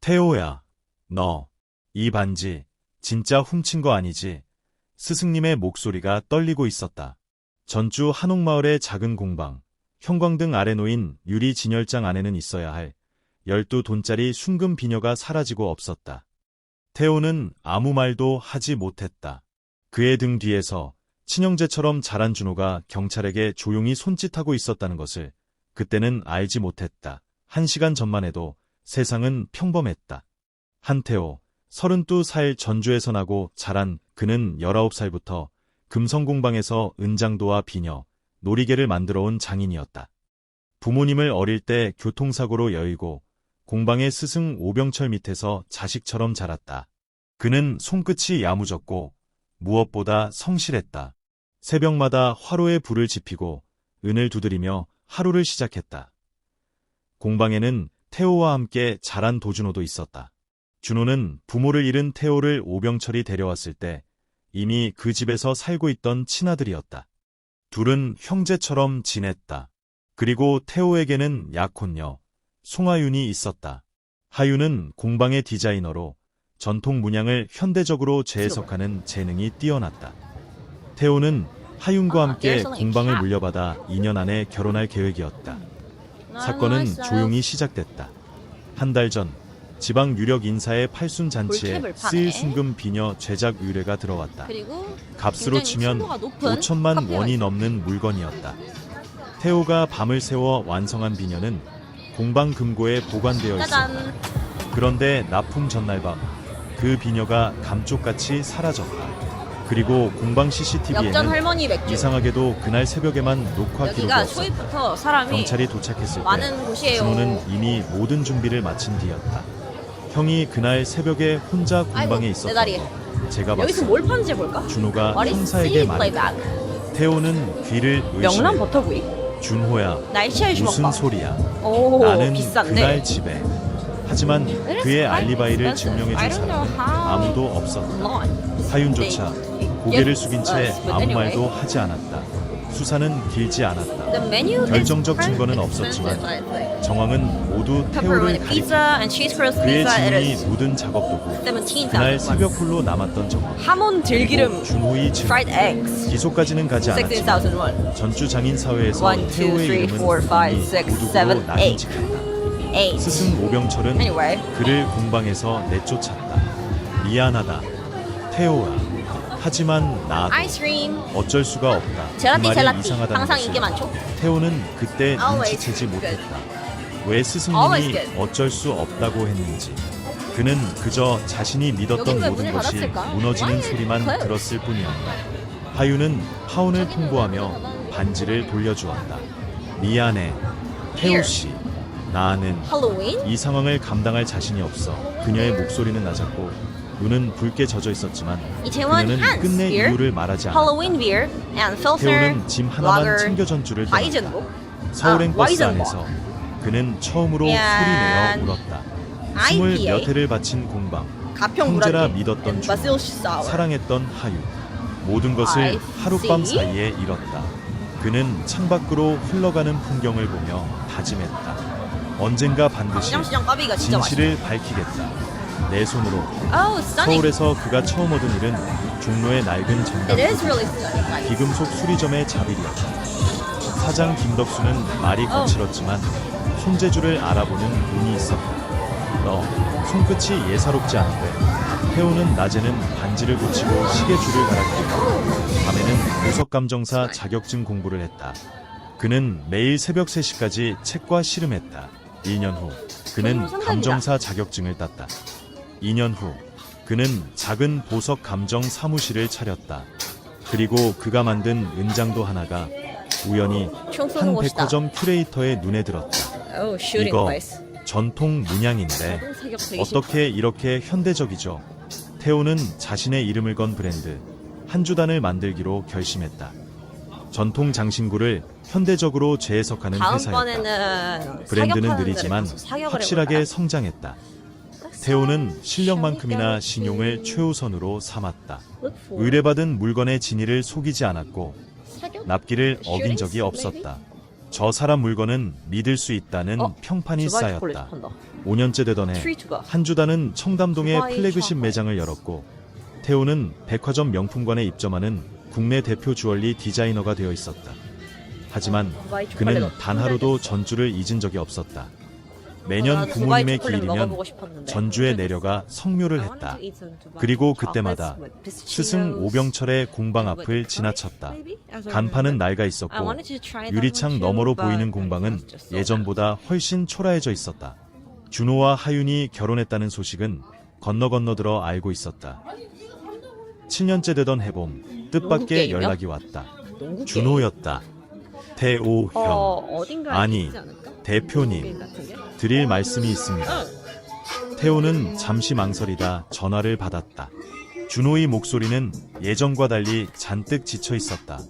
태호야, 너, 이 반지, 진짜 훔친 거 아니지? 스승님의 목소리가 떨리고 있었다. 전주 한옥마을의 작은 공방, 형광등 아래 놓인 유리 진열장 안에는 있어야 할 12돈짜리 순금 비녀가 사라지고 없었다. 태호는 아무 말도 하지 못했다. 그의 등 뒤에서 친형제처럼 자란 준호가 경찰에게 조용히 손짓하고 있었다는 것을 그때는 알지 못했다. 1시간 전만 해도 세상은 평범했다. 한태호, 32살 전주에서 나고 자란 그는 19살부터 금성공방에서 은장도와 비녀, 놀이개를 만들어 온 장인이었다. 부모님을 어릴 때 교통사고로 여의고 공방의 스승 오병철 밑에서 자식처럼 자랐다. 그는 손끝이 야무졌고 무엇보다 성실했다. 새벽마다 화로에 불을 지피고 은을 두드리며 하루를 시작했다. 공방에는 태호와 함께 자란 도준호도 있었다. 준호는 부모를 잃은 태호를 오병철이 데려왔을 때 이미 그 집에서 살고 있던 친아들이었다. 둘은 형제처럼 지냈다. 그리고 태호에게는 약혼녀, 송하윤이 있었다. 하윤은 공방의 디자이너로 전통 문양을 현대적으로 재해석하는 재능이 뛰어났다. 태호는 하윤과 함께 공방을 물려받아 2년 안에 결혼할 계획이었다. 사건은 조용히 시작됐다. 한 달 전 지방 유력 인사의 팔순 잔치에 쓰일 순금 비녀 제작 의뢰가 들어왔다. 값으로 치면 5천만 원이 넘는 물건이었다. 태호가 밤을 새워 완성한 비녀는 공방 금고에 보관되어 있었다. 그런데 납품 전날 밤 그 비녀가 감쪽같이 사라졌다. 그리고 공방 CCTV에는 이상하게도 그날 새벽에만 녹화 기록이 없었다. 경찰이 도착했을 때 준호는 이미 모든 준비를 마친 뒤였다. 형이 그날 새벽에 혼자 공방에 있었던 거 제가 봤어요. 준호가 형사에게 말했다. 태호는 귀를 의심해. 준호야, 무슨 소리야. 나는 그날 집에. 하지만 그의 알리바이를 증명해줄 사람은 아무도 없었다. 하윤조차 고개를 숙인 채 아무 말도 하지 않았다. 수사는 길지 않았다. 결정적 증거는 없었지만 정황은 모두 태호를 가리켰다. 그의 지인이 묻은 작업도구, 그날 새벽 홀로 남았던 정황, 그리고 준호의 증거, 기소까지는 가지 않았지만 전주 장인사회에서 태호의 이름은 이미 도둑으로 낙인 찍혔다. 스승 오병철은 그를 공방에서 내쫓았다. 미안하다, 태호야. 하지만 나도 어쩔 수가 없다. 그 말이 이상하다는 것을 태호는 그때 눈치채지 못했다. 왜 스승님이 어쩔 수 없다고 했는지. 그는 그저 자신이 믿었던 모든 것이 무너지는 소리만 들었을 뿐이었다. 하윤은 파혼을 통보하며 반지를 돌려주었다. 미안해, 태호씨. 나는 이 상황을 감당할 자신이 없어. 그녀의 목소리는 낮았고 눈은 붉게 젖어 있었지만 그녀는 끝내 이유를 말하지 않았다. 태호는 짐 하나만 챙겨 전주를 떠났다. 서울행 버스 안에서 그는 처음으로 소리내어 울었다. 20몇 해를 바친 공방, 형제라 믿었던 준, 사랑했던 하윤, 모든 것을 하룻밤 사이에 잃었다. 그는 창밖으로 흘러가는 풍경을 보며 다짐했다. 언젠가 반드시 진실을 밝히겠다. 내 손으로. 서울에서 그가 처음 얻은 일은 종로의 낡은 정당, 비금속 수리점의 자빌이었다. 사장 김덕수는 말이 거칠었지만 손재주를 알아보는 눈이 있었다. 너 손끝이 예사롭지 않은데. 태호는 낮에는 반지를 고치고 시계줄을 갈아끼고 밤에는 보석감정사 자격증 공부를 했다. 그는 매일 새벽 3시까지 책과 씨름했다. 2년 후 그는 감정사 자격증을 땄다. 2년 후 그는 작은 보석 감정 사무실을 차렸다. 그리고 그가 만든 은장도 하나가 우연히 한 백화점 큐레이터의 눈에 들었다. 이거 전통 문양인데 어떻게 이렇게 현대적이죠? 태호는 자신의 이름을 건 브랜드 한주단을 만들기로 결심했다. 전통 장신구를 현대적으로 재해석하는 회사였다. 브랜드는 느리지만 확실하게 성장했다. 태호는 실력만큼이나 신용을 최우선으로 삼았다. 의뢰받은 물건의 진위를 속이지 않았고 납기를 어긴 적이 없었다. 저 사람 물건은 믿을 수 있다는 평판이 두바이 초콜릿 쌓였다. 판다. 5년째 되던 해 트리트가. 한주단은 청담동의 두바이 플래그십 초콜릿. 매장을 열었고 태호는 백화점 명품관에 입점하는 국내 대표 주얼리 디자이너가 되어 있었다. 하지만 두바이 초콜릿 그는 단 하루도 힘들겠어. 전주를 잊은 적이 없었다. 매년 나도 두바이 부모님의 초콜릿 기일이면 먹어보고 싶었는데. 전주에 내려가 성묘를 했다. 그리고 그때마다 스승 오병철의 공방 앞을 지나쳤다. 간판은 낡아 있었고 유리창 너머로 보이는 공방은 예전보다 훨씬 초라해져 있었다. 준호와 하윤이 결혼했다는 소식은 건너 들어 알고 있었다. 7년째 되던 해봄 뜻밖의 게임이요? 연락이 왔다. 농구 준호였다. 태호 형, 어딘가에 아니, 있지 않을까? 대표님, 게임 같은 게? 드릴 말씀이 있습니다. 태호는 잠시 망설이다 전화를 받았다. 준호의 목소리는 예전과 달리 잔뜩 지쳐 있었다.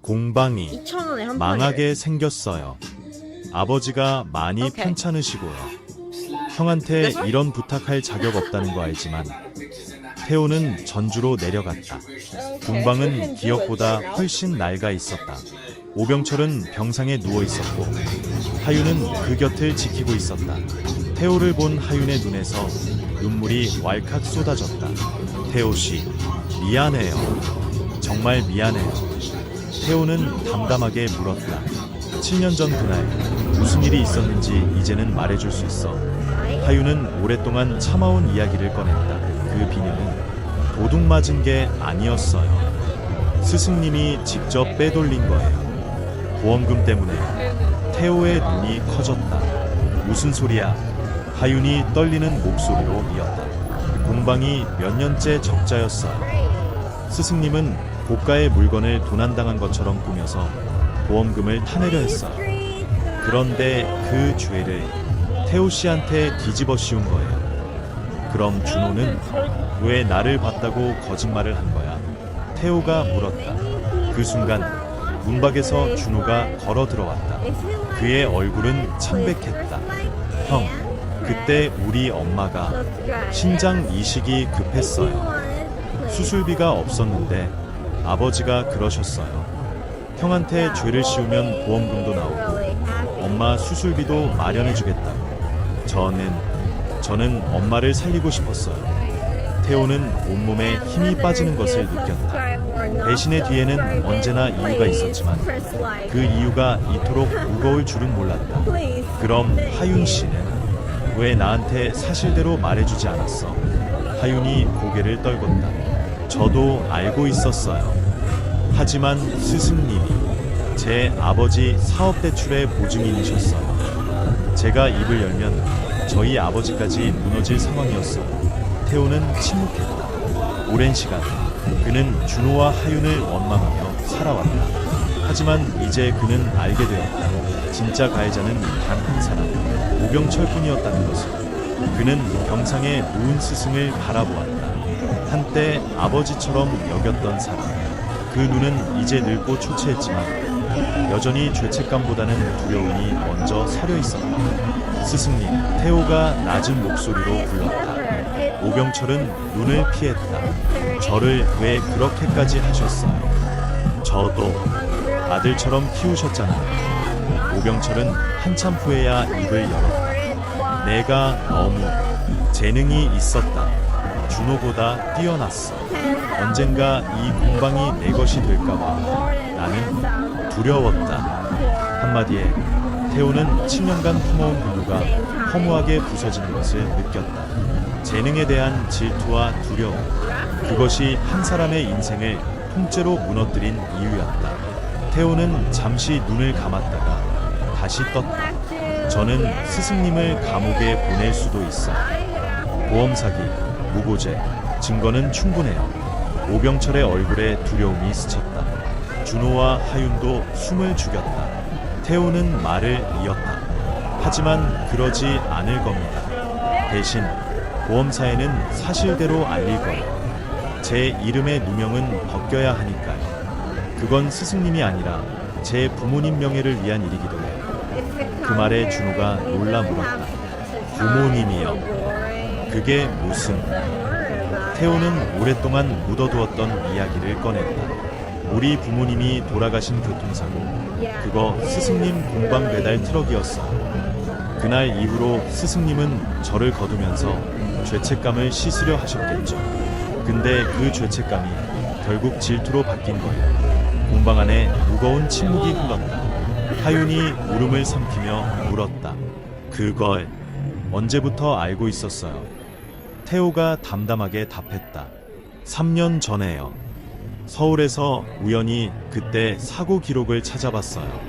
공방이 2,000원에 한 망하게 생겼어요. 아버지가 많이 오케이. 편찮으시고요. 형한테 이런 부탁할 자격 없다는 거 알지만 태호는 전주로 내려갔다. 공방은 기억보다 훨씬 낡아 있었다. 오병철은 병상에 누워 있었고 하윤은 그 곁을 지키고 있었다. 태호를 본 하윤의 눈에서 눈물이 왈칵 쏟아졌다. 태호 씨, 미안해요. 정말 미안해요. 태호는 담담하게 물었다. 7년 전 그날 무슨 일이 있었는지 이제는 말해줄 수 있어. 하윤은 오랫동안 참아온 이야기를 꺼냈다. 그 비녀는 도둑 맞은 게 아니었어요. 스승님이 직접 빼돌린 거예요. 보험금 때문에. 태호의 눈이 커졌다. 무슨 소리야? 하윤이 떨리는 목소리로 이었다. 공방이 몇 년째 적자였어요. 스승님은 고가의 물건을 도난당한 것처럼 꾸며서 보험금을 타내려 했어요. 그런데 그 죄를 태호 씨한테 뒤집어 씌운 거예요. 그럼 준호는 왜 나를 봤다고 거짓말을 한 거야? 태호가 물었다. 그 순간 문밖에서 준호가 걸어 들어왔다. 그의 얼굴은 참백했다. 형, 그때 우리 엄마가 신장 이식이 급했어요. 수술비가 없었는데 아버지가 그러셨어요. 형한테 죄를 씌우면 보험금도 나오고 엄마 수술비도 마련해주겠다고. 저는 엄마를 살리고 싶었어요. 태호는 온몸에 힘이 빠지는 것을 느꼈다. 배신의 뒤에는 언제나 이유가 있었지만 그 이유가 이토록 무거울 줄은 몰랐다. 그럼 하윤 씨는 왜 나한테 사실대로 말해주지 않았어? 하윤이 고개를 떨궜다. 저도 알고 있었어요. 하지만 스승님이 제 아버지 사업대출의 보증인이셨어요. 제가 입을 열면 저희 아버지까지 무너질 상황이었어요. 태호는 침묵했다. 오랜 시간 그는 준호와 하윤을 원망하며 살아왔다. 하지만 이제 그는 알게 되었다. 진짜 가해자는 단 한 사람, 오병철뿐이었다는 것을. 그는 병상에 누운 스승을 바라보았다. 한때 아버지처럼 여겼던 사람. 그 눈은 이제 늙고 초췌했지만 여전히 죄책감보다는 두려움이 먼저 서려 있었다. 스승님, 태호가 낮은 목소리로 불렀다. 오병철은 눈을 피했다. 저를 왜 그렇게까지 하셨어요? 저도 아들처럼 키우셨잖아요. 오병철은 한참 후에야 입을 열었다. 내가 너무 재능이 있었다. 준호보다 뛰어났어. 언젠가 이 공방이 내 것이 될까봐 나는 두려웠다. 한마디에 태호는 7년간 품어온 분노가 허무하게 부서지는 것을 느꼈다. 재능에 대한 질투와 두려움, 그것이 한 사람의 인생을 통째로 무너뜨린 이유였다. 태호는 잠시 눈을 감았다가 다시 떴다. 저는 스승님을 감옥에 보낼 수도 있어. 보험 사기, 무고죄, 증거는 충분해요. 오병철의 얼굴에 두려움이 스쳤다. 준호와 하윤도 숨을 죽였다. 태호는 말을 이었다. 하지만 그러지 않을 겁니다. 대신 보험사에는 사실대로 알릴 거예요. 제 이름의 누명은 벗겨야 하니까요. 그건 스승님이 아니라 제 부모님 명예를 위한 일이기도 해요. 그 말에 준호가 놀라 물었다. 부모님이요? 그게 무슨... 태호는 오랫동안 묻어두었던 이야기를 꺼냈다. 우리 부모님이 돌아가신 교통사고, 그거 스승님 공방 배달 트럭이었어요. 그날 이후로 스승님은 저를 거두면서 죄책감을 씻으려 하셨겠죠. 근데 그 죄책감이 결국 질투로 바뀐 거예요. 공방 안에 무거운 침묵이 흘렀다. 하윤이 울음을 삼키며 물었다. 그걸 언제부터 알고 있었어요? 태호가 담담하게 답했다. 3년 전에요. 서울에서 우연히 그때 사고 기록을 찾아봤어요.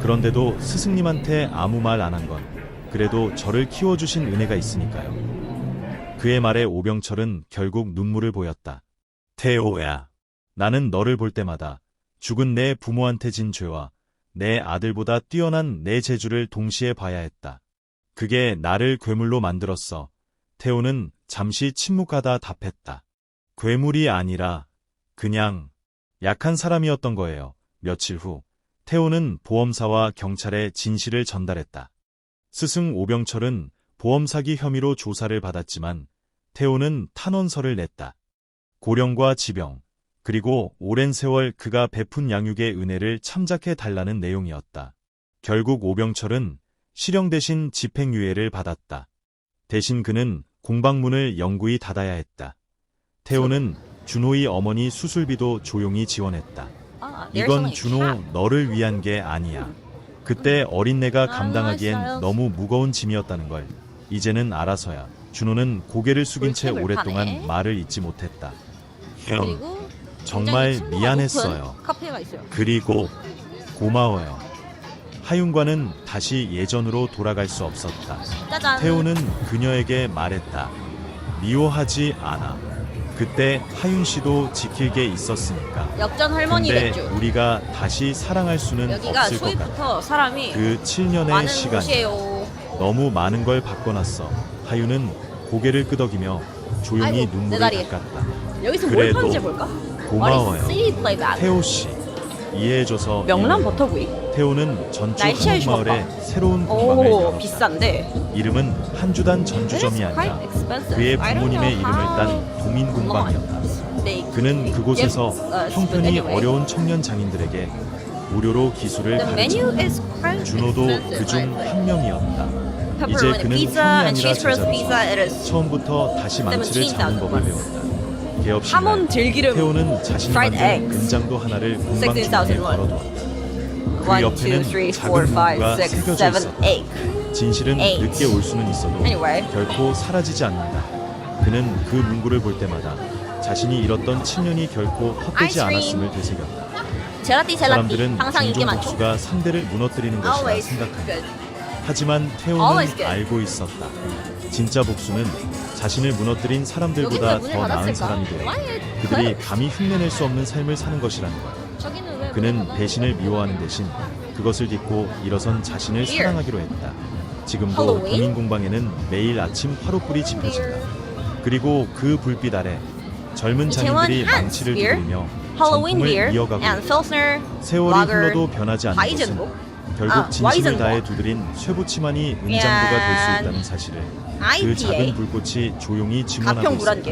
그런데도 스승님한테 아무 말 안 한 건 그래도 저를 키워주신 은혜가 있으니까요. 그의 말에 오병철은 결국 눈물을 보였다. 태호야, 나는 너를 볼 때마다 죽은 내 부모한테 진 죄와 내 아들보다 뛰어난 내 재주를 동시에 봐야 했다. 그게 나를 괴물로 만들었어. 태호는 잠시 침묵하다 답했다. 괴물이 아니라 그냥 약한 사람이었던 거예요. 며칠 후 태호는 보험사와 경찰에 진실을 전달했다. 스승 오병철은 보험 사기 혐의로 조사를 받았지만 태호는 탄원서를 냈다. 고령과 지병, 그리고 오랜 세월 그가 베푼 양육의 은혜를 참작해 달라는 내용이었다. 결국 오병철은 실형 대신 집행유예를 받았다. 대신 그는 공방문을 영구히 닫아야 했다. 태호는 준호의 어머니 수술비도 조용히 지원했다. 이건 준호 너를 위한 게 아니야. 그때 어린내가 감당하기엔 너무 무거운 짐이었다는 걸 이제는 알아서야. 준호는 고개를 숙인 채 오랫동안 말을 잇지 못했다. 형, 정말 미안했어요. 그리고 고마워요. 하윤과는 다시 예전으로 돌아갈 수 없었다. 짜잔. 태호는 그녀에게 말했다. 미워하지 않아. 그때 하윤 씨도 지킬 게 있었으니까. 역전 근데 할머니겠죠. 우리가 다시 사랑할 수는 여기가 없을 것 같아. 소위부터 사람이 그 7년의 많은 시간이 곳이에요. 너무 많은 걸 바꿔놨어. 하윤은 고개를 끄덕이며 조용히 아이고, 내 눈물을 다리. 닦았다. 여기서 뭘 그래도 파는지 볼까? 고마워요. 태호 태호 씨, 이해해줘서 명란 이해해요. 버터구이? 태호는 전주 날씨알 한옥마을에 주먹밥. 새로운 공방을 오 열었다. 비싼데. 이름은 한주단 전주점이 It's 아니라 quite expensive. 그의 I don't 부모님의 know 이름을 how 딴 동인공방이었다. they 그는 그곳에서 give us, 형편이 but anyway. 어려운 청년 장인들에게 무료로 기술을 The menu 가르쳤다. is quite 준호도 expensive, 그중 I think. 한 명이었다. 이제 Pepperoni 그는 pizza 형이 and 아니라 cheese crust pizza. 제자로서 It is 처음부터 다시 망치를 잡는 법을 17,000 배웠다. 개업식 하몬 날 들기름 태호는 자신이 fried 만든 eggs. 금장도 하나를 공방 16,000 주머니에 won. 걸어두었다. 그 1, 2, 옆에는 3, 4, 작은 5, 문구가 6, 새겨져 7, 있었다. 8. 진실은 eight. 늦게 올 수는 있어도 Anyway. 결코 사라지지 않는다. 그는 그 문구를 볼 때마다 자신이 잃었던 7년이 결코 헛되지 Ice cream. 않았음을 되새겼다. 젤라띠 사람들은 항상 인기 종종 많죠. 복수가 상대를 무너뜨리는 것이라 Always 생각한다. good. 하지만 태호는 Always good. 알고 있었다. 진짜 복수는 자신을 무너뜨린 사람들보다 여기는 문을 더 나은 닫았을까? 사람이 되어 Why? 그들이 감히 흉내낼 수 없는 삶을 사는 것이라는 거야. 저기는 왜 그는 문을 닫았을까? 배신을 미워하는 대신 그것을 딛고 일어선 자신을 Here. 사랑하기로 했다. 지금도 Halloween? 동인공방에는 매일 아침 화롯불이 지펴진다. 그리고 그 불빛 아래 젊은 이채원 장인들이 Hans 망치를 beer, 두드리며 Halloween 전통을 beer 이어가고 and 있다. Pilsner 세월이 lager, 흘러도 변하지 않는 것은 Weizenburg, 결국 진심을 Weizenburg. 다해 두드린 쇠붙이만이 은장도가 될 수 and 있다는 사실을 그 IPA. 작은 불꽃이 조용히 증언하고 가평 있었다. 물안개.